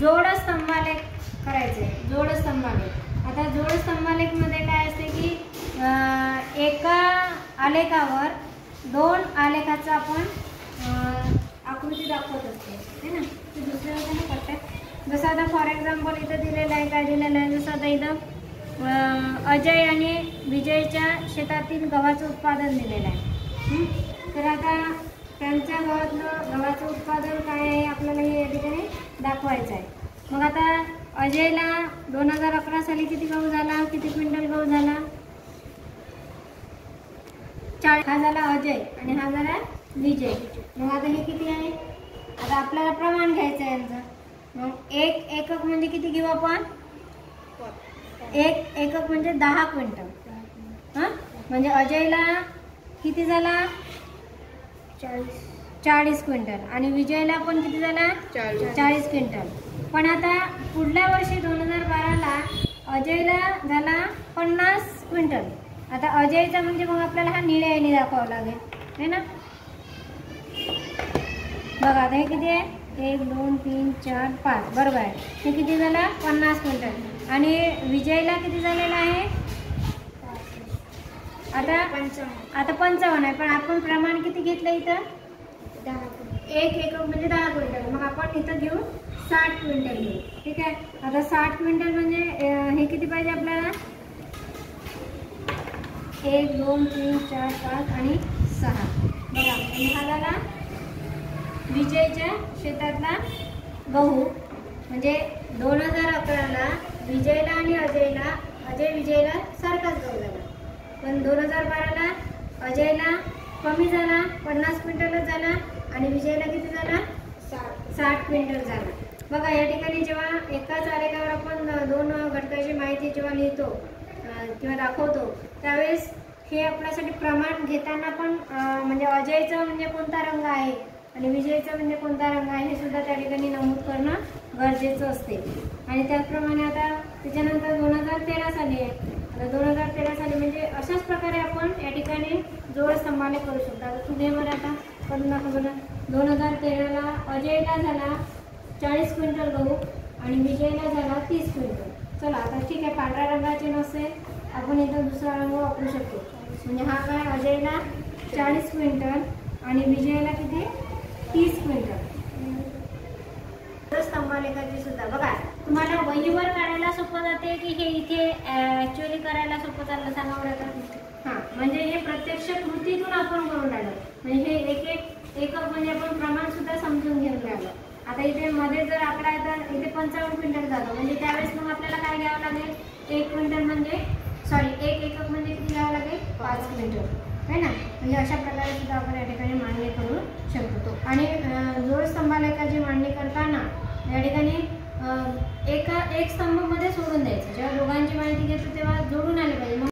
जोड स्तंभालेख करायचे। जोड स्तंभालेख, आता जोड स्तंभालेख मध्ये काय असते की एका आलेखावर दोन आलेखाचा आपण आकृती दाखवत असते है ना। ते दुसऱ्या वेळेला करतात। जसं आता फॉर एक्झाम्पल इथं दिलेलं आहे, काय दिलेलं आहे, जसं आता इथं अजय आणि विजयच्या शेतातील गव्हाचं उत्पादन दिलेलं आहे। तर आता त्यांच्या गव्हाचं उत्पादन काय आहे आपल्याला हे या ठिकाणी दाखवायचं आहे। मग आता अजयला 2011 साली किती गहू झाला, किती क्विंटल गहू झाला? 40। हा झाला अजय आणि हा झाला विजय। मग आता हे किती आहे? आता आपल्याला प्रमाण घ्यायचं आहे यांचं। मग एक एकक म्हणजे किती घेऊ आपण? एक एकक म्हणजे 10 क्विंटल। हां, म्हणजे अजयला किती झाला? 40 क्विंटल आणि विजयला पण किती झाला? 40 क्विंटल। पण आता पुढल्या वर्षी 2012ला अजयला झाला 50 क्विंटल। आता अजयचा म्हणजे मग आपल्याला हा निळ्या याने दाखवावा लागेल है ना। बघा आता हे किती आहे? 1 2 3 4 5 बरोबर आहे। हे किती झाला? 50 क्विंटल। आणि विजयला किती झालेला आहे? आता 55 आहे। पण आपण प्रमाण किती घेतलं इथं? 10। एक एकक म्हणजे 10 क्विंटल। मग आपण इथं घेऊ 60 क्विंटल घेऊ, ठीक आहे। आता 60 क्विंटल म्हणजे हे किती पाहिजे आपल्याला? 1 2 3 4 5 आणि 6 बघा। आणि हा झाला विजयच्या शेतातला गहू। म्हणजे 2011ला विजयला आणि अजय विजयला सारखाच गहू झाला। पण 2012ला अजयला कमी झाला, 50 क्विंटलच झाला आणि विजयला किती झाला? 60 क्विंटल झाला। बघा या ठिकाणी जेव्हा एकाच आलेखावर आपण दोन घटकाची माहिती जेव्हा लिहितो किंवा दाखवतो त्यावेळेस हे आपल्यासाठी प्रमाण घेताना पण म्हणजे अजयचं म्हणजे कोणता रंग आहे आणि विजयचं म्हणजे कोणता रंग आहे हे सुद्धा त्या ठिकाणी नमूद करणं गरजेचं असते। आणि त्याचप्रमाणे आता त्याच्यानंतर 2013 साली आहे। आता 2013 साली म्हणजे अशाच प्रकारे आपण या ठिकाणी जोड स्तंभालेख करू शकतो। आता तुम्ही बरं आता करून दाखवा बरं। 2013ला अजयला झाला 40 क्विंटल गहू आणि विजयला झाला 30 क्विंटल। चला आता ठीक आहे, पांढऱ्या रंगाचे नसेल आपण इथं दुसरा रंग वापरू शकतो। म्हणजे हा काय अजयला 40 क्विंटल आणि विजयला किती? 30 क्विंटल। स्तंभालेखाची सुद्धा बघा तुम्हाला वहीवर काढायला सोपं जाते की हे इथे ॲक्च्युअली करायला सोपं चाललं सांगा बरं। हां, म्हणजे हे प्रत्यक्ष कृतीतून आपण करून राहिलो। म्हणजे हे एक एकक म्हणजे आपण प्रमाण सुद्धा समजून घेऊन राहिलो। आता इथे मध्ये जर आकडा येतात इथे 55 क्विंटल झालं म्हणजे त्यावेळेस मग आपल्याला काय घ्यावं लागेल? 1 क्विंटल म्हणजे एक एकक म्हणजे किती घ्यावं लागेल? 5 क्विंटल है ना। म्हणजे अशा प्रकारे सुद्धा आपण या ठिकाणी मांडणी करू शकतो। आणि जोड स्तंभालेखाची मांडणी करताना या ठिकाणी एक स्तंभ मध्ये सोडून द्यायचं। जेव्हा दोघांची माहिती घेतो तेव्हा जोडून आले पाहिजे।